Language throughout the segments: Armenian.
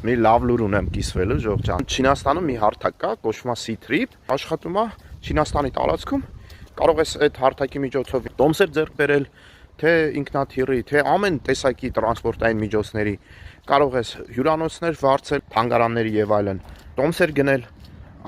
մի լավ լուր ունեմ կիսվելու Ժողջան։ Չինաստանում մի հարթակ կա, կոչվում է C-Trip, աշխատում է Չինաստանի տարածքում։ Կարող ես այդ հարթակի միջոցով տոմսեր ձեռք բերել, թե ինքնաթիռի, թե ամեն տեսակի տրանսպորտային միջոցների։ Կարող ես հյուրանոցներ վարձել, թանգարանների եւ այլն, տոմսեր գնել։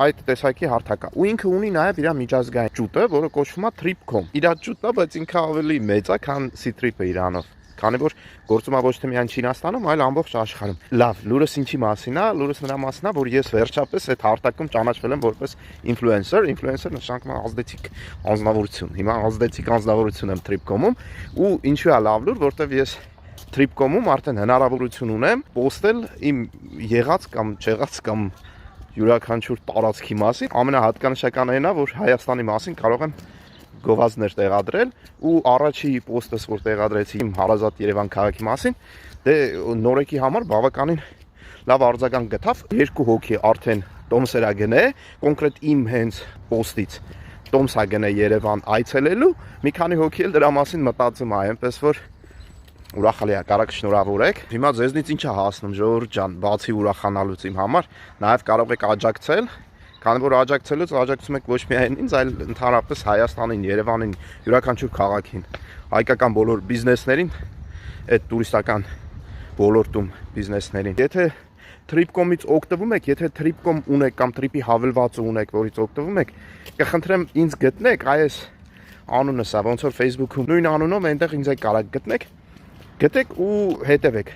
Այդ տեսակի հարթակա։ Ու ինքը ունի նաև իր միջազգային ճուտը, որը կոչվում է Trip.com։ Իր ճուտն է, բայց ինքը ավելի մեծ է, քան C-Trip-ը իրանով։ Քանի որ գործում է ոչ թե միայն Չինաստանում, այլ ամբողջ աշխարհում։ Լավ, լուրս ինչի մասին է, լուրս նրա մասին է, որ ես վերջապես այդ հարթակում ճանաչվել եմ որպես ինֆլուենսեր, ինֆլուենսեր նշանակում է ազդեցիկ անձնավորություն։ Հիմա ազդեցիկ անձնավորություն եմ Trip.com-ում ու ինչու է լավ լուր, որտեվ ես Trip.com-ում արդեն հնարավորություն ունեմ post-ել իմ եղած կամ չեղած կամ յուրաքանչյուր տարածքի մասին։ Ամենահատկանշականն է, որ Հայաստանի մասին կարող եմ գովազդներ տեղադրել ու առաջի post-ս, որ տեղադրեցի իմ հարազատ Երևան քաղաքի մասին, դե նորեկի համար բավականին լավ արձագանք գտավ։ 2 հոգի արդեն տոմսերա գնե, կոնկրետ իմ հենց post-ից տոմսա գնե Երևան այցելելու, մի քանի հոգի էլ դրա մասին մտածում է, այնպես որ ուրախալի է, կարաք շնորհավորեք։ Հիմա ձեզնից ինչ է հասնում Ժողովուրդ ջան, բացի ուրախանալուց իմ համար, նաև կարող եք աջակցել, քանի որ աջակցելուց աջակցում եք ոչ միայն ինձ, այլ ընդհանրապես Հայաստանին, Երևանին, յուրաքանչյուր քաղաքին, հայկական բոլոր բիզնեսներին, այդ տուրիստական ոլորտում բիզնեսներին։ Եթե Trip.com-ից օգտվում եք, եթե Trip.com ունեք կամ Trip-ի հավելվածը ունեք, որից օգտվում եք, կխնդրեմ ինձ գտնեք, այս անունս է, ոնց որ Facebook-ում նույն անունով այնտեղ ինձ եք կարող գտնեք։ Գտեք ու հետևեք։